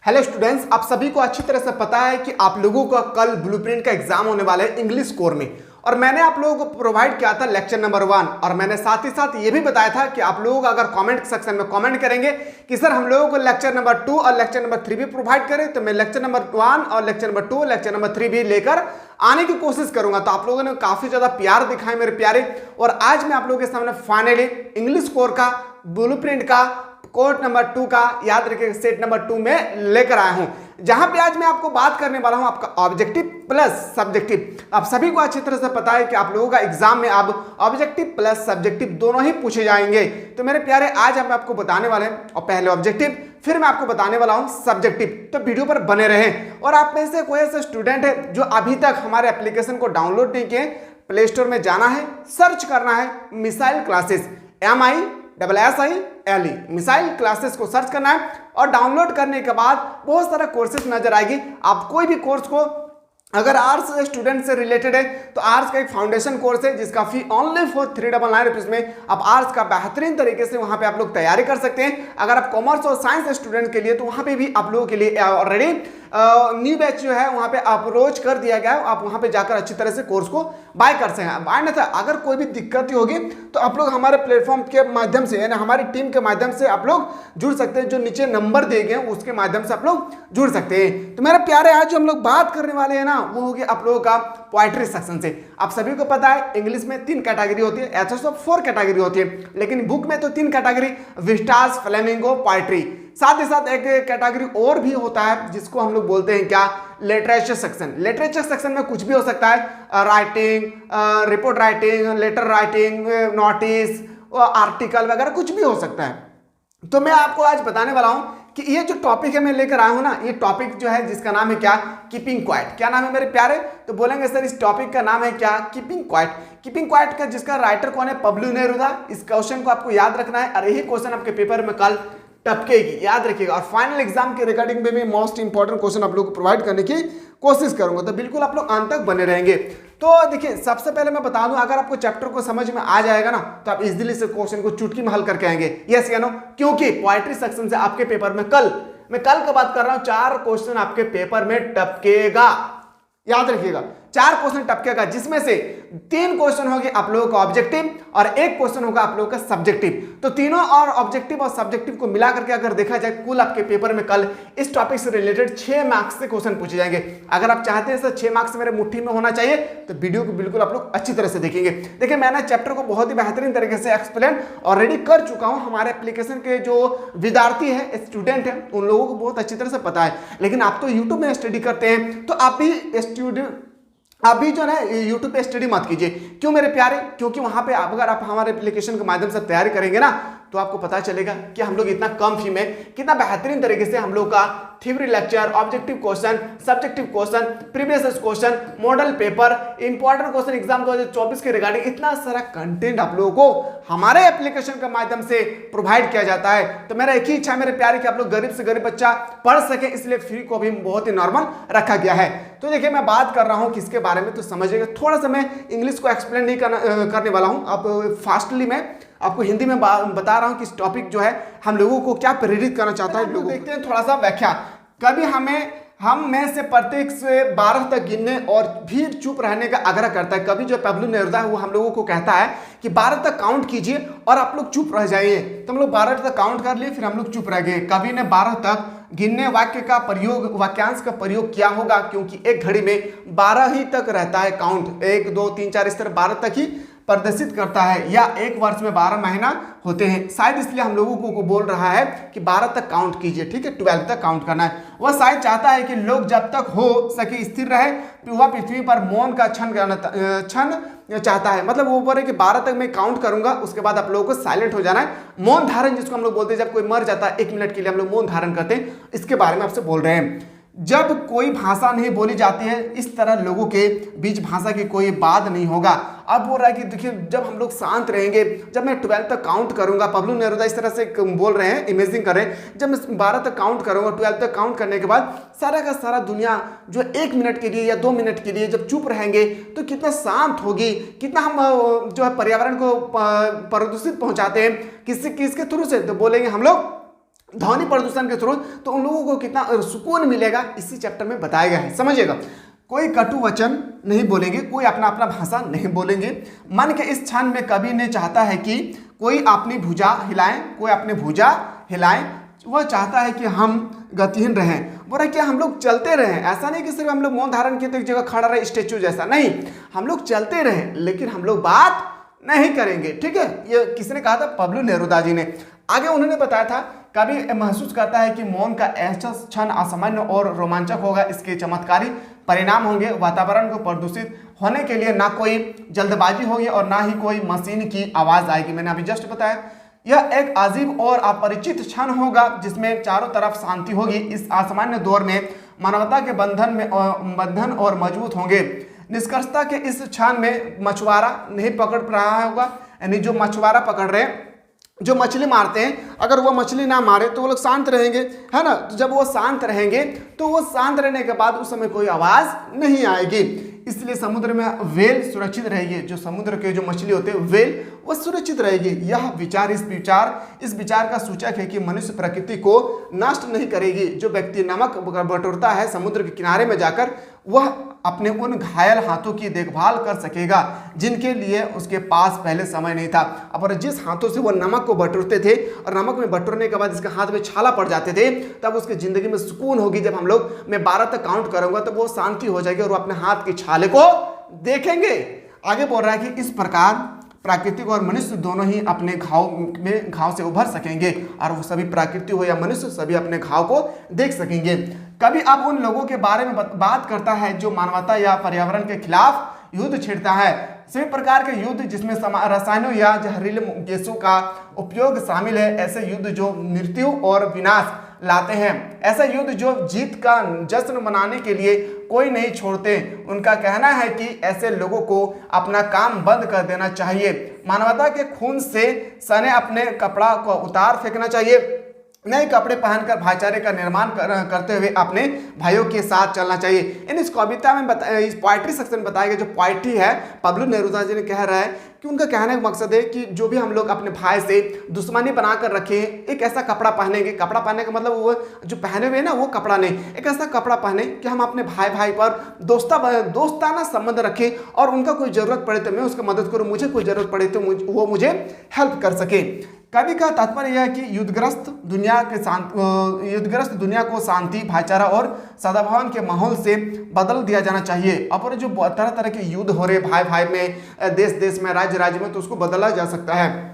Hello students, आप सभी को अच्छी तरह से पता है कि आप लोगों का कल ब्लूप्रिंट का एग्जाम होने वाला है इंग्लिश कोर में। और मैंने आप लोगों को प्रोवाइड किया था लेक्चर नंबर 1 और मैंने साथ ही साथ ये भी बताया था कि आप लोग अगर कमेंट सेक्शन में कमेंट करेंगे कि सर हम लोगों को लेक्चर नंबर 2 और लेक्चर नंबर 3 भी प्रोवाइड करें, तो मैं लेक्चर नंबर 1 और लेक्चर नंबर 2 लेक्चर नंबर 3 भी लेकर आने की कोशिश करूंगा। तो आप लोगों ने काफी ज्यादा प्यार दिखाए मेरे प्यारे, और आज मैं आप लोगों के सामने फाइनली इंग्लिश कोर का ब्लूप्रिंट का कोर्स नंबर 2 का याद रखिए सेट नंबर 2 में लेकर आया हूं, जहां पे आज मैं आपको बात करने वाला हूं आपका ऑब्जेक्टिव प्लस सब्जेक्टिव। आप सभी को अच्छी तरह से पता है कि आप लोगों का एग्जाम में अब ऑब्जेक्टिव प्लस सब्जेक्टिव दोनों ही पूछे जाएंगे। तो मेरे प्यारे आज हम आपको बताने वाले हैं और पहले ऑब्जेक्टिव फिर मैं आपको बताने वाला हूं सब्जेक्टिव। तो वीडियो पर बने रहें। और आप में से कोई ऐसा स्टूडेंट है जो अभी तक हमारे एप्लीकेशन को डाउनलोड नहीं किए, प्ले स्टोर में जाना है, सर्च करना है missile classes MISSILE missile classes को सर्च करना है और डाउनलोड करने के बाद बहुत सारा कोर्सेज नजर आएगी। आप कोई भी कोर्स को अगर आर्ट्स स्टूडेंट से रिलेटेड है तो आर्ट्स का एक फाउंडेशन कोर्स है जिसका फी ओनली फॉर 399 रुपीज में आप आर्ट्स का बेहतरीन तरीके से वहां पे आप लोग तैयारी कर सकते हैं। अगर आप कॉमर्स और साइंस स्टूडेंट के लिए तो वहां पे भी आप लोगों के लिए ऑलरेडी न्यू बैच जो है वहां पे अप्रोच कर दिया गया है, आप वहां पे जाकर अच्छी तरह से कोर्स को बाय कर सकते हैं। बाय नहीं था, अगर कोई भी दिक्कत होगी तो आप लोग हमारे प्लेटफॉर्म के माध्यम से यानी हमारी टीम के माध्यम से आप लोग जुड़ सकते हैं। जो नीचे नंबर दिए गए उसके माध्यम से आप लोग जुड़ सकते हैं। तो मेरे प्यारे आज जो हम लोग बात करने वाले हैं ना वो होगी आप लोगों का पोएट्री सेक्शन से। आप सभी को पता है इंग्लिश में 3 कैटेगरी होती है, ऐसा सब 4 कैटेगरी होती है, लेकिन बुक में तो 3 कैटेगरी विस्टास, फ्लेमिंगो, पोएट्री। साथ ही साथ एक कैटेगरी और भी होता है जिसको हम लोग बोलते हैं क्या, लिटरेचर सेक्शन। लिटरेचर सेक्शन में कुछ भी हो सकता है, writing, report writing, letter writing, notice, article वगैरह कुछ भी हो सकता है। तो मैं आपको आज बताने वाला हूं कि ये जो टॉपिक है मैं लेकर आया हूं ना, ये टॉपिक जो है जिसका नाम है क्या, कीपिंग क्वाइट। क्या नाम है मेरे प्यारे? तो बोलेंगे सर इस टॉपिक का नाम है क्या, कीपिंग क्वाइट। कीपिंग क्वाइट का जिसका राइटर कौन है, पब्लो नेरुदा। इस क्वेश्चन को आपको याद रखना है और यही क्वेश्चन आपके पेपर में कल टपकेगी, याद रखिएगा। और फाइनल एग्जाम के रिगार्डिंग में भी मोस्ट इंपॉर्टेंट क्वेश्चन आप लोग को प्रोवाइड करने की कोशिश करूंगा, तो बिल्कुल आप लोग अंत तक बने रहेंगे। तो देखिए सबसे पहले मैं बता दूं, अगर आपको चैप्टर को समझ में आ जाएगा ना तो आप इजीली से क्वेश्चन को चुटकी में हल करके आएंगे, यस या नो। क्योंकि पोएट्री सेक्शन से आपके पेपर में मैं कल का बात कर रहा हूं 4 क्वेश्चन आपके पेपर में टपकेगा, याद रखिएगा 4 क्वेश्चन टपकेगा, जिसमें से 3 क्वेश्चन होंगे आप लोगों का ऑब्जेक्टिव और 1 क्वेश्चन होगा आप लोगों का सब्जेक्टिव। तो तीनों और ऑब्जेक्टिव और सब्जेक्टिव को मिला करके अगर देखा जाए कुल आपके पेपर में कल इस टॉपिक से रिलेटेड 6 मार्क्स से क्वेश्चन पूछे जाएंगे। अगर आप चाहते हैं सर 6 मार्क्स मेरे मुट्ठी में होना चाहिए तो वीडियो को बिल्कुल आप लोग अच्छी तरह से देखेंगे। देखिए मैंने चैप्टर को बहुत ही बेहतरीन तरीके से एक्सप्लेन ऑलरेडी कर चुका हूं। हमारे एप्लीकेशन के जो विद्यार्थी है, स्टूडेंट है, उन लोगों को बहुत अच्छी तरह से पता है। लेकिन आप तो यूट्यूब में स्टडी करते हैं तो आप भी जो है YouTube पे स्टडी मत कीजिए। क्यों मेरे प्यारे? क्योंकि वहां पे अगर आप हमारे एप्लीकेशन के माध्यम से तैयारी करेंगे ना तो आपको पता चलेगा कि हम लोग इतना कम फी में कितना बेहतरीन तरीके से हम लोग का theory lecture, objective question, subjective question, previous question, model paper, important question exam 2024 के रिगार्डिंग इतना सारा कंटेंट आप लोगों को हमारे एप्लीकेशन के माध्यम से प्रोवाइड किया जाता है। तो मेरा एक ही इच्छा है मेरे प्यारे कि आप लोग गरीब से गरीब बच्चा पढ़ सके, इसलिए फ्री को भी बहुत ही नॉर्मल रखा गया है। तो देखिए मैं बात कर रहा हूं किसके बारे में तो समझिएगा। थोड़ा सा मैं इंग्लिश को एक्सप्लेन नहीं करने वाला हूं, अब फास्टली मैं आपको हिंदी में बता रहा हूं कि इस टॉपिक जो है हम लोगों को क्या प्रेरित करना चाहता है। लोग देखते हैं थोड़ा सा व्याख्या। कभी हम में से प्रत्येक से 12 तक गिनने और फिर चुप रहने का आग्रह करता है। कभी जो पब्लो नेरुदा है वो हम लोगों को कहता है कि 12 तक काउंट कीजिए और आप लोग चुप रह जाइए। तो हम लोग 12 तक काउंट कर लिए, फिर हम लोग चुप रह गए। कवि ने 12 तक गिनने वाक्य का प्रयोग, वाक्यांश का प्रयोग किया होगा, क्योंकि एक घड़ी में 12 ही तक रहता है काउंट। 1 2 3 4 इस तरह 12 तक ही प्रदर्शित करता है, या एक वर्ष में 12 महीना होते हैं। शायद इसलिए हम लोगों को बोल रहा है कि 12 तक काउंट कीजिए, ठीक है, 12 तक काउंट करना है। वह शायद चाहता है कि लोग जब तक हो सके स्थिर रहे, वह पृथ्वी पर मौन का क्षण चाहता है। मतलब वो बोल रहे कि 12 तक मैं काउंट करूंगा, उसके बाद आप लोगों को साइलेंट हो जाना है। मौन धारण जिसको हम लोग बोलते हैं, जब कोई मर जाता है 1 मिनट के लिए हम लोग मौन धारण करते हैं, इसके बारे में आपसे बोल रहे हैं। जब कोई भाषा नहीं बोली जाती है इस तरह लोगों के बीच भाषा की कोई बात नहीं होगा। अब बोल रहा है कि देखिए जब हम लोग शांत रहेंगे, जब मैं 12 तक काउंट करूंगा, पब्लो नेरुदा इस तरह से बोल रहे हैं, इमेजिन कर रहे हैं, जब मैं 12 तक काउंट करूंगा, 12 तक काउंट करने के बाद सारा का सारा दुनिया जो 1 मिनट के लिए या 2 मिनट के लिए जब चुप रहेंगे तो कितना शांत होगी, कितना हम जो है पर्यावरण को प्रदूषित पहुंचाते हैं किसके थ्रू से, तो बोलेंगे हम लोग ध्वनि प्रदूषण के स्रोत, तो उन लोगों को कितना सुकून मिलेगा इसी चैप्टर में बताया गया है, समझिएगा। कोई कटु वचन नहीं बोलेंगे, कोई अपना अपना भाषा नहीं बोलेंगे। मन के इस क्षण में कवि ने चाहता है कि कोई अपनी भुजा हिलाएं, कोई अपनी भुजा हिलाएं। वह चाहता है कि हम गतिहीन रहें, बोल रहा क्या हम लोग चलते रहें। ऐसा नहीं कि सिर्फ हम लोग मौन धारण किए तो एक जगह खड़ा रहे स्टेचू जैसा, नहीं, हम लोग चलते रहें लेकिन हम लोग बात नहीं करेंगे, ठीक है। ये किसने कहा था? पब्लो नेरुदा जी ने। आगे उन्होंने बताया था कवि महसूस करता है कि मौन का ऐसा क्षण असामान्य और रोमांचक होगा, इसके चमत्कारी परिणाम होंगे। वातावरण को प्रदूषित होने के लिए ना कोई जल्दबाजी होगी और ना ही कोई मशीन की आवाज आएगी। मैंने अभी जस्ट बताया यह एक अजीब और अपरिचित क्षण होगा जिसमें चारों तरफ शांति होगी। इस असामान्य दौर में मानवता के बंधन और मजबूत होंगे। निष्कर्षता के इस क्षण में मछुआरा नहीं पकड़ रहा होगा, यानी जो मछुआरा पकड़ रहे हैं, जो मछली मारते हैं, अगर वो मछली ना मारे तो वो लोग शांत रहेंगे, है ना। तो जब वो शांत रहेंगे तो वो शांत रहने के बाद उस समय कोई आवाज नहीं आएगी, इसलिए समुद्र में व्हेल सुरक्षित रहेगी। जो समुद्र के जो मछली होते हैं व्हेल, वो सुरक्षित रहेगी। यह विचार इस विचार का सूचक है कि मनुष्य प्रकृति को नष्ट नहीं करेगी। जो व्यक्ति नमक बटोरता है समुद्र के किनारे में जाकर, वह अपने उन घायल हाथों की देखभाल कर सकेगा जिनके लिए उसके पास पहले समय नहीं था। अब जिस हाथों से वो नमक को बटोरते थे और नमक में बटोरने के बाद इसके हाथ में छाला पड़ जाते थे, तब उसकी जिंदगी में सुकून होगी। जब हम लोग मैं 12 तक काउंट करूंगा तो वो शांति हो जाएगी और वो अपने हाथ के छाले को देखेंगे। आगे बोल रहा है कि इस प्रकार प्राकृतिक और मनुष्य दोनों ही अपने घाव से उभर सकेंगे, और वो सभी प्रकृति हो या मनुष्य सभी अपने घाव को देख सकेंगे। कभी अब उन लोगों के बारे में बात करता है जो मानवता या पर्यावरण के खिलाफ युद्ध छेड़ता है। सभी प्रकार के युद्ध जिसमें रसायनों या जहरीले गैसों का उपयोग शामिल है, ऐसे युद्ध जो मृत्यु और विनाश लाते हैं, ऐसा युद्ध जो जीत का जश्न मनाने के लिए कोई नहीं छोड़ते। उनका कहना है कि ऐसे लोगों को अपना काम बंद कर देना चाहिए, मानवता के खून से सने अपने कपड़ा को उतार फेंकना चाहिए, नए कपड़े पहनकर भाईचारे का निर्माण करते हुए अपने भाइयों के साथ चलना चाहिए। इस कविता में इस पोइट्री सेक्शन में बताया गया जो पोइट्री है, पब्लो नेरुदा जी ने कह रहा है कि उनका कहने का मकसद है कि जो भी हम लोग अपने भाई से दुश्मनी बनाकर रखे, एक ऐसा कपड़ा पहनेंगे, कपड़ा पहनने का मतलब वो जो पहने हुए ना वो कपड़ा नहीं, एक ऐसा कपड़ा पहने कि हम अपने भाई पर दोस्ताना संबंध रखें और उनका कोई जरूरत पड़े तो मैं उसका मदद करूँ, मुझे कोई जरूरत पड़े तो वो मुझे हेल्प कर सके। कवि का तात्पर्य यह है कि युद्धग्रस्त दुनिया को शांति, भाईचारा और सद्भाव के माहौल से बदल दिया जाना चाहिए। और जो तरह तरह के युद्ध हो रहे भाई में, देश में, राज्य में, तो उसको बदला जा सकता है।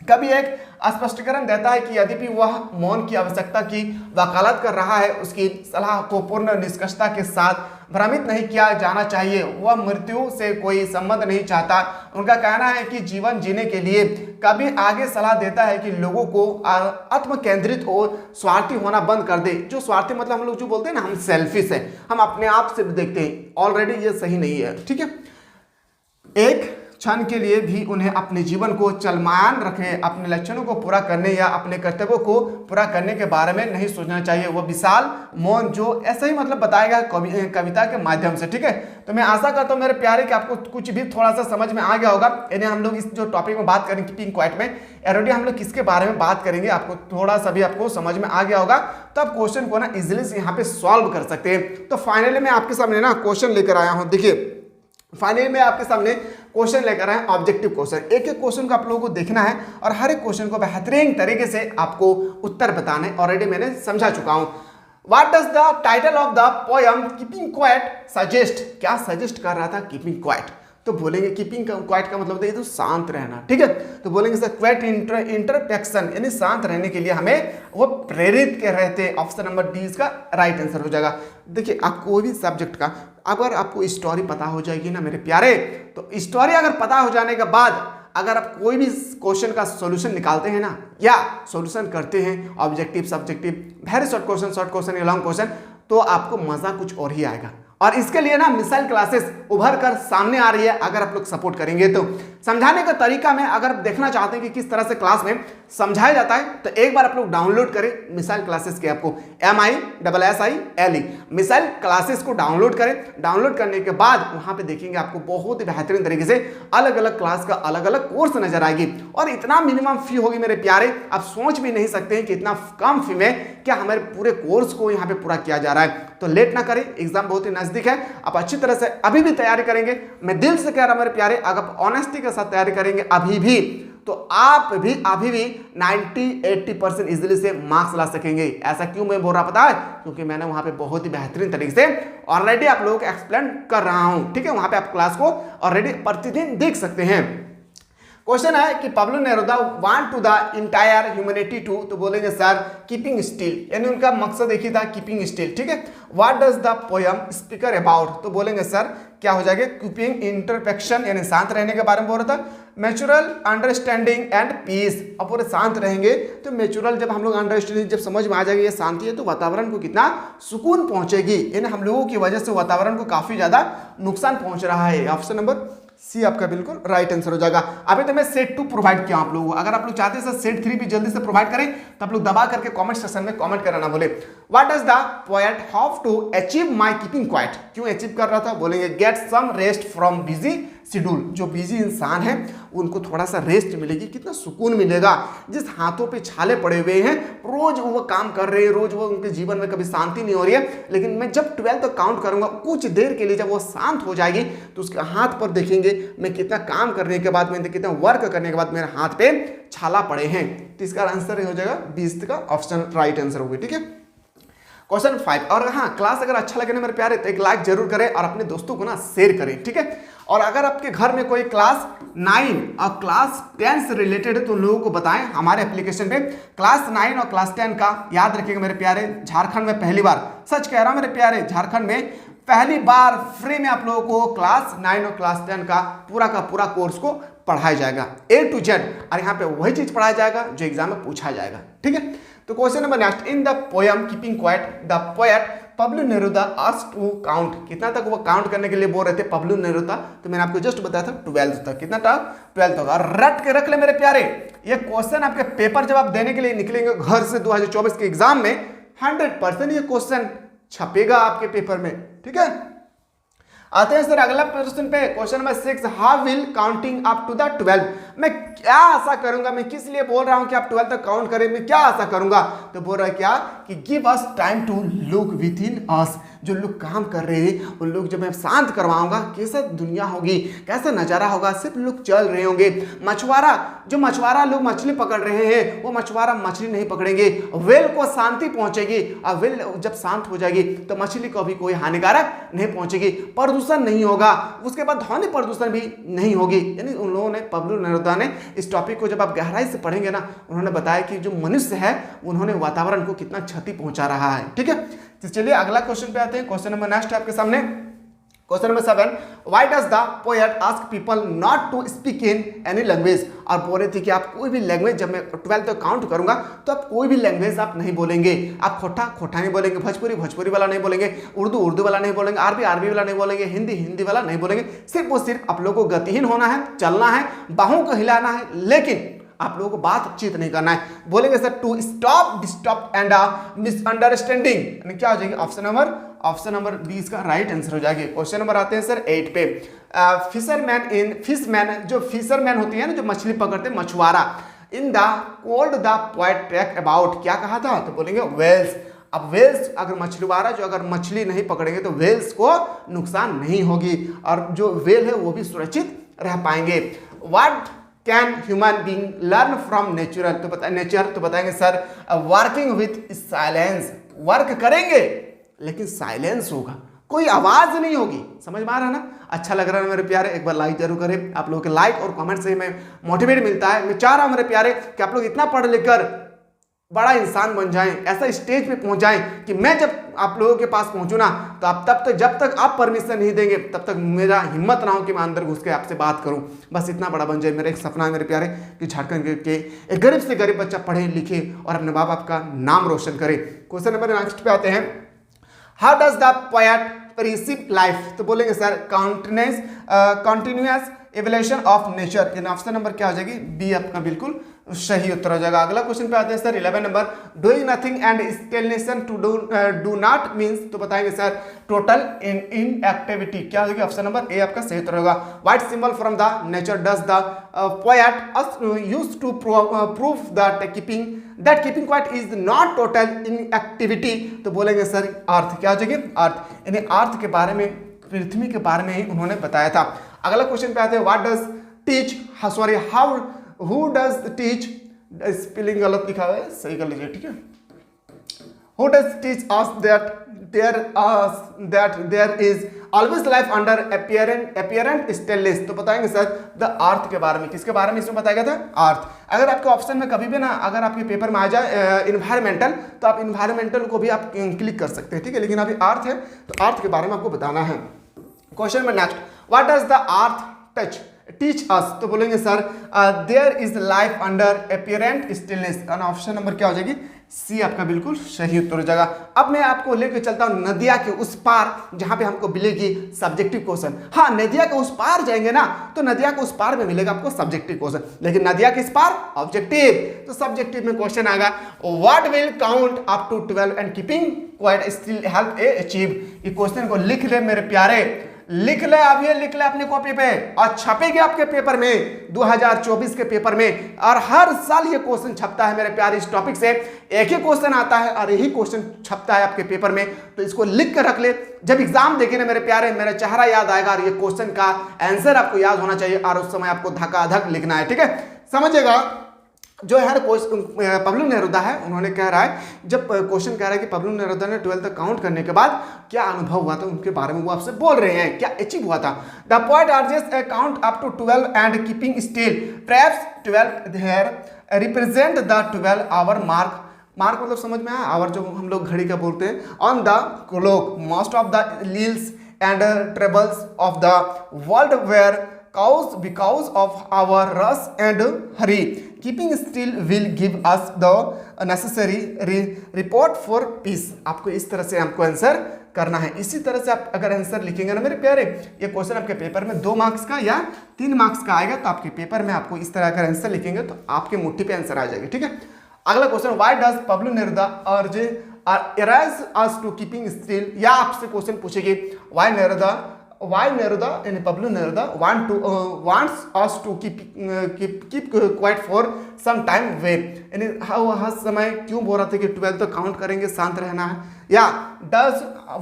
कभी एक स्पष्टीकरण देता है कि यद्यपि वह मौन की आवश्यकता की वकालत कर रहा है, उसकी सलाह को पूर्ण निष्कर्षता के साथ भ्रमित नहीं किया जाना चाहिए। वह मृत्यु से कोई संबंध नहीं चाहता। उनका कहना है कि जीवन जीने के लिए कभी आगे सलाह देता है कि लोगों को आत्म केंद्रित और स्वार्थी होना बंद कर दे। जो स्वार्थी मतलब हम लोग जो बोलते हैं ना, हम सेल्फिश है, हम अपने आप से देखते हैं, ऑलरेडी ये सही नहीं है, ठीक है। एक क्षण के लिए भी उन्हें अपने जीवन को चलमान रखें, अपने लक्ष्यों को पूरा करने या अपने कर्तव्यों को पूरा करने के बारे में नहीं सोचना चाहिए। वह विशाल मौन जो ऐसा ही मतलब बताएगा कविता के माध्यम से, ठीक है। तो मैं आशा करता हूँ मेरे प्यारे कि आपको कुछ भी थोड़ा सा समझ में आ गया होगा। यानी हम लोग इस जो टॉपिक में बात करेंगे कीपिंग क्वाइट में, ऑलरेडी हम लोग किसके बारे में बात करेंगे आपको थोड़ा सा भी आपको समझ में आ गया होगा, तो आप क्वेश्चन को ना इजिली से यहाँ पे सॉल्व कर सकते हैं। तो फाइनली मैं आपके सामने ना क्वेश्चन लेकर आया हूँ। देखिए फाइनली मैं आपके सामने क्वेश्चन लेकर आए ऑब्जेक्टिव क्वेश्चन। एक एक क्वेश्चन को आप लोगों को देखना है और हर एक क्वेश्चन को बेहतरीन तरीके से आपको उत्तर बताना है। ऑलरेडी मैंने समझा चुका हूं। What does the title of the poem keeping quiet suggest? क्या सजेस्ट कर रहा था कीपिंग क्वाइट? तो बोलेंगे कीपिंग क्वाइट का मतलब है तो शांत रहना, ठीक है। तो बोलेंगे सर क्वाइट इंटरपेक्शन, यानी शांत रहने के लिए हमें वो प्रेरित के रहते हैं। ऑप्शन नंबर डी इसका राइट आंसर हो जाएगा। देखिए आप कोई भी सब्जेक्ट का अगर आपको स्टोरी पता हो जाएगी ना मेरे प्यारे, तो स्टोरी अगर पता हो जाने के बाद अगर आप कोई भी क्वेश्चन का सॉल्यूशन निकालते हैं ना या सॉल्यूशन करते हैं, objective subjective, very short question या लॉन्ग क्वेश्चन, तो आपको मजा कुछ और ही आएगा। और इसके लिए ना मिसाइल क्लासेस उभर कर सामने आ रही है, अगर आप लोग सपोर्ट करेंगे तो समझाने का तरीका में अगर देखना चाहते हैं कि किस तरह से क्लास में समझाया जाता है तो एक बार आप लोग डाउनलोड करें मिसाइल क्लासेस के, आपको MISSILE मिसाइल क्लासेस को डाउनलोड करें। डाउनलोड करने के बाद वहां पे देखेंगे आपको बहुत ही बेहतरीन तरीके से अलग अलग क्लास का अलग अलग कोर्स नजर आएगी और इतना मिनिमम फी होगी मेरे प्यारे, आप सोच भी नहीं सकते हैं कि इतना कम फी में क्या हमारे पूरे कोर्स को यहाँ पे पूरा किया जा रहा है। तो लेट ना करें, एग्जाम बहुत ही नजदीक है, आप अच्छी तरह से अभी भी तैयारी करेंगे। मैं दिल से कह रहा हूं मेरे प्यारे, अगर ऑनेस्टी के साथ तैयारी करेंगे अभी भी तो आप भी अभी भी 90-80% इजीली से मार्क्स ला सकेंगे। ऐसा क्यों मैं बोल रहा पता है? क्योंकि मैंने वहां पे बहुत ही बेहतरीन तरीके से ऑलरेडी आप लोगों को एक्सप्लेन कर रहा हूं, ठीक है। वहां पे आप क्लास को ऑलरेडी प्रतिदिन देख सकते हैं। क्वेश्चन है कि Pablo Neruda want to the entire humanity to, तो बोलेंगे सर कीपिंग स्टिल, यानी उनका मकसद एक ही था कीपिंग स्टिल, ठीक है। What does the poem speaker about, तो बोलेंगे सर क्या हो जाएगा कीपिंग इंटरपेक्शन, यानी शांत रहने के बारे में बोल रहा था। मैच्योरल अंडरस्टैंडिंग एंड पीस, अब पूरे शांत रहेंगे तो मैच्योरल जब हम लोग अंडरस्टैंडिंग जब समझ में आ जाएगी ये शांति है तो वातावरण को कितना सुकून पहुंचेगी, यानी हम लोगों की वजह से वातावरण को काफी ज्यादा नुकसान पहुंच रहा है। ऑप्शन नंबर सी आपका बिल्कुल राइट आंसर हो जाएगा। अभी तो मैं सेट 2 प्रोवाइड किया आप लोगों को, अगर आप लोग चाहते हैं सेट 3 भी जल्दी से प्रोवाइड करें तो आप लोग दबा करके कमेंट सेक्शन में कमेंट करना बोले। What does the poet have to achieve my keeping quiet, क्यों अचीव कर रहा था? बोलेंगे get some rest from busy schedule, जो बिजी इंसान है उनको थोड़ा सा रेस्ट मिलेगी, कितना सुकून मिलेगा। जिस हाथों पे छाले पड़े हुए हैं, रोज वो काम कर रहे हैं, रोज वो उनके जीवन में कभी शांति नहीं हो रही है, लेकिन मैं जब 12 तक काउंट करूंगा कुछ देर के लिए जब वो शांत हो जाएगी तो उसके हाथ पर देखेंगे मैं कितना काम करने के बाद, मैं कितना वर्क करने के बाद मेरे हाथ पे छाला पड़े हैं। तो इसका आंसर हो जाएगा 20 का ऑप्शन राइट आंसर होगी, ठीक है। क्वेश्चन 5, और हाँ क्लास अगर अच्छा लगे ना मेरे प्यारे तो एक लाइक जरूर करें और अपने दोस्तों को ना शेयर करें, ठीक है। और अगर आपके घर में कोई क्लास 9 और क्लास 10 से रिलेटेड है तो लोगों को बताएं हमारे एप्लीकेशन पे। क्लास 9 और क्लास 10 का याद रखिएगा मेरे प्यारे, झारखंड में पहली बार, सच कह रहा हूं मेरे प्यारे, झारखंड में पहली बार फ्री में आप लोगों को क्लास 9 और क्लास 10 का पूरा कोर्स को पढ़ाया जाएगा A to Z, और यहाँ पे वही चीज पढ़ाया जाएगा जो एग्जाम में पूछा जाएगा, ठीक है। तो question number next, in the poem keeping quiet the poet Pablo Neruda asked to count, कितना तक वो काउंट करने के लिए बोल रहे थे पाब्लो नेरुदा? तो मैंने आपको जस्ट बताया था 12 तक, कितना था 12 तक। और रट के रख ले मेरे प्यारे, ये क्वेश्चन आपके पेपर जब आप देने के लिए निकलेंगे घर से 2024 के एग्जाम में 100% ये क्वेश्चन छपेगा आपके पेपर में, ठीक है। आते हैं सर अगला प्रश्न पे, question number 6, how will counting up to the 12, मैं क्या आशा करूंगा, मैं किस लिए बोल रहा हूं कि आप 12 तक काउंट करें, मैं क्या आशा करूंगा? तो बोल रहा है क्या कि give us time to look within us, जो लोग काम कर रहे हैं उन लोग जब मैं शांत करवाऊंगा कैसा दुनिया होगी, कैसा नजारा होगा, सिर्फ लोग चल रहे होंगे। मछुआरा लोग मछली पकड़ रहे हैं, वो मछुआरा मछली नहीं पकड़ेंगे, वेल को शांति पहुंचेगी, और वेल जब शांत हो जाएगी तो मछली को भी कोई हानिकारक नहीं पहुंचेगी, प्रदूषण नहीं होगा, उसके बाद ध्वनि प्रदूषण भी नहीं होगी। यानी उन लोगों ने, पाब्लो नेरुदा ने इस टॉपिक को जब आप गहराई से पढ़ेंगे ना, उन्होंने बताया कि जो मनुष्य है उन्होंने वातावरण को कितना क्षति पहुंचा रहा है, ठीक है। तो चलिए अगला क्वेश्चन पे आते हैं। क्वेश्चन नंबर नेक्स्ट है आपके सामने, question number 7, why does the poet ask people not to speak in any language, और बोल रहे थे कि आप कोई भी लैंग्वेज, जब मैं 12 तक काउंट करूंगा तो आप कोई भी लैंग्वेज आप नहीं बोलेंगे, आप खोटा नहीं बोलेंगे, भोजपुरी वाला नहीं बोलेंगे, उर्दू वाला नहीं बोलेंगे, अरबी वाला नहीं बोलेंगे, हिंदी वाला नहीं बोलेंगे, सिर्फ और सिर्फ आप लोगों को गतिहीन होना है, चलना है, बाहों को हिलाना है, लेकिन आप लोगों को बातचीत नहीं करना है। बोलेंगे sir to stop disturb and misunderstanding, यानी क्या हो जाएगी? ऑप्शन नंबर 20 का राइट आंसर हो जाएगी। क्वेश्चन नंबर आते हैं सर 8 पे, फिशरमैन, जो फिशरमैन होती है ना, जो मछली पकड़ते हैं, मछुआरा, in the cold the poet track about, क्या कहा था? तो बोलेंगे वेल्स। अब वेल्स, अगर मछुआरा जो अगर मछली नहीं पकड़ेंगे तो वेल्स को नुकसान नहीं होगी, और जो वेल है वो भी सुरक्षित रह पाएंगे। What can human being learn from natural, तो बताएंगे sir working with silence, work करेंगे लेकिन साइलेंस होगा, कोई आवाज नहीं होगी। समझ में आ रहा है ना? अच्छा लग रहा है मेरे प्यारे, एक बार लाइक जरूर करें। आप लोगों के लाइक और कमेंट से मैं मोटिवेट मिलता है। मैं चाह रहा हूं मेरे प्यारे कि आप लोग इतना पढ़ लिख कर बड़ा इंसान बन जाएं, ऐसा स्टेज पे पहुंच जाएं कि मैं जब आप लोगों के पास पहुंचूं ना तो आप तब तक, जब तक आप परमिशन नहीं देंगे तब तक मेरा हिम्मत ना हो कि मैं अंदर घुस के आपसे बात करूं। बस इतना बड़ा बन जाए, मेरा एक सपना है मेरे प्यारे कि झारखंड के एक गरीब से गरीब बच्चा पढ़े लिखे और अपने माँ बाप का नाम रोशन करे। क्वेश्चन नंबर नेक्स्ट पे आते हैं, how does the poet receive life, तो बोलेंगे sir continuous evolution of nature. In option number क्या हो जाएगी, बी आपका बिल्कुल सही उत्तर हो जाएगा। अगला क्वेश्चन पे आते हैं sir 11 number, doing nothing and stillness to do not means, तो बताएंगे सर टोटल इन एक्टिविटी। क्या होगी, ऑप्शन नंबर ए आपका सही उत्तर होगा। White symbol from the nature does the poet use to prove that keeping quiet is not total in activity, तो बोलेंगे सर अर्थ। क्या हो जाएगी, अर्थ। यानी अर्थ के बारे में, पृथ्वी के बारे में ही उन्होंने बताया था। अगला क्वेश्चन पे आते हैं, what does teach, sorry how, who does teach, spelling गलत लिखा हुआ है, सही कर लीजिए, ठीक है। who does teach us that there is always life under apparent stillness, तो बताएंगे सर द अर्थ के बारे में। किसके बारे में इसमें बताया गया था, अर्थ। अगर आपके ऑप्शन में कभी भी ना, अगर आपके पेपर में आ जाए इन्वायरमेंटल, तो आप इन्वायरमेंटल को भी आप क्लिक कर सकते हैं, ठीक है। लेकिन अभी अर्थ है, तो अर्थ के बारे में आपको बताना है। क्वेश्चन में next, what does the earth touch teach us, तो बोलेंगे sir there is life under apparent stillness. Option number क्या हो जाएगी, सी आपका बिल्कुल सही उत्तर हो जाएगा। अब मैं आपको लेकर चलता हूं नदिया के उस पार, जहां पे हमको मिलेगी सब्जेक्टिव क्वेश्चन। हाँ, नदिया के उस पार जाएंगे ना, तो नदिया के उस पार में मिलेगा आपको सब्जेक्टिव क्वेश्चन, लेकिन नदिया के इस पार ऑब्जेक्टिव। तो सब्जेक्टिव में क्वेश्चन आएगा, what will count up to 12 and keeping quiet still help a achieve. ये क्वेश्चन को लिख ले मेरे प्यारे, लिख ले, अब ये लिख ले अपनी कॉपी पे, और छपेगी आपके पेपर में 2024 के पेपर में। और हर साल ये क्वेश्चन छपता है मेरे प्यारे, इस टॉपिक से एक ही क्वेश्चन आता है और यही क्वेश्चन छपता है आपके पेपर में। तो इसको लिख कर रख ले, जब एग्जाम देखे ना मेरे प्यारे, मेरा चेहरा याद आएगा और ये क्वेश्चन का आंसर आपको याद होना चाहिए, और उस समय आपको धकाधक लिखना है, ठीक है। समझिएगा, जो है पब्लो नेरुदा है, उन्होंने कह रहा है, जब क्वेश्चन कह रहा है कि पब्लो नेरुदा ने 12 तक काउंट करने के बाद क्या अनुभव हुआ था, उनके बारे में वो आपसे बोल रहे हैं, क्या अचीव हुआ था। The point urges a count up to 12 and keeping still perhaps 12 there represent the 12 hour mark. Mark मतलब समझ में आया, आवर जो हम लोग घड़ी का बोलते हैं, on the clock most of the leels and trebles of the world where cause because of our rush and hurry. Keeping still will give us the necessary report for peace. आपको इस तरह से हमको आंसर करना है। इसी तरह से आप अगर आंसर लिखेंगे ना मेरे प्यारे, ये क्वेश्चन आपके पेपर में 2 मार्क्स का या 3 मार्क्स का आएगा, तो आपके पेपर में आपको इस तरह का आंसर लिखेंगे तो आपके मुट्ठी पे आंसर आ जाएगी, ठीक है। अगला question, why does Pablo Neruda अर्ज अस टू कीपिंग स्टिल, या आपसे question पूछेगी why Neruda and Pablo Neruda wants us to keep quiet for some time when, यानी हर समय क्यों बोल रहा था कि 12 तक काउंट करेंगे, शांत रहना है। या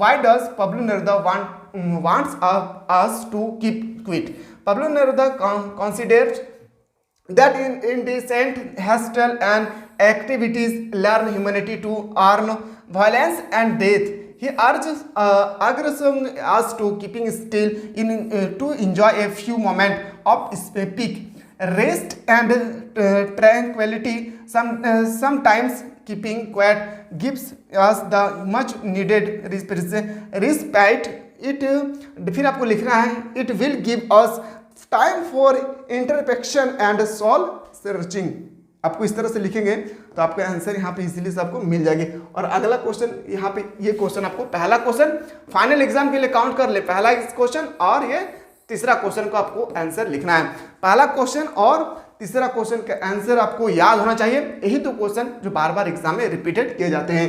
why does Pablo Neruda wants us to keep quiet? Pablo Neruda considers that in indecent hostile and activities learn humanity to earn violence and death. He urges us to keeping still to enjoy a few moments of peace, rest and tranquility. Sometimes keeping quiet gives us the much needed respite. फिर आपको लिखना है, it will give us time for introspection and soul searching. आपको इस तरह से लिखेंगे तो आपका आंसर यहाँ पे इजीली से आपको मिल जाएगी। और अगला क्वेश्चन यहाँ पे, ये क्वेश्चन आपको पहला क्वेश्चन फाइनल एग्जाम के लिए काउंट कर ले, पहला क्वेश्चन और ये तीसरा क्वेश्चन को आपको आंसर लिखना है। पहला क्वेश्चन और तीसरा क्वेश्चन का आंसर आपको याद होना चाहिए। यही तो क्वेश्चन जो बार बार एग्जाम में रिपीटेड किए जाते हैं।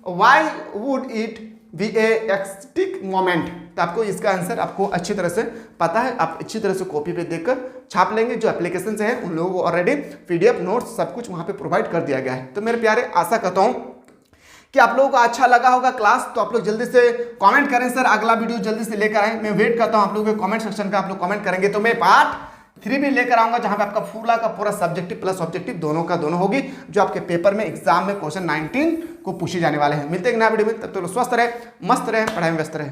Why would it be a exotic moment, तो आपको इसका आंसर आपको अच्छी तरह से पता है, आप अच्छी तरह से कॉपी पे देखकर छाप लेंगे। जो एप्लीकेशन से है उन लोगों को ऑलरेडी पीडीएफ नोट्स सब कुछ वहाँ पे प्रोवाइड कर दिया गया है। तो मेरे प्यारे, आशा करता हूँ कि आप लोगों को अच्छा लगा होगा क्लास। तो आप लोग जल्दी से कमेंट करें, सर अगला वीडियो जल्दी से लेकर आए। मैं वेट करता हूँ आप लोगों के कमेंट सेक्शन का, आप लोग कमेंट करेंगे तो मैं पार्ट 3 भी लेकर आऊंगा, जहां पे आपका पूरा का पूरा सब्जेक्टिव प्लस ऑब्जेक्टिव दोनों का दोनों होगी, जो आपके पेपर में एग्जाम में क्वेश्चन 19 को पूछे जाने वाले हैं। मिलते हैं नया वीडियो में, तब तो स्वस्थ रहे, मस्त रहे, पढ़ाई में व्यस्त रहे।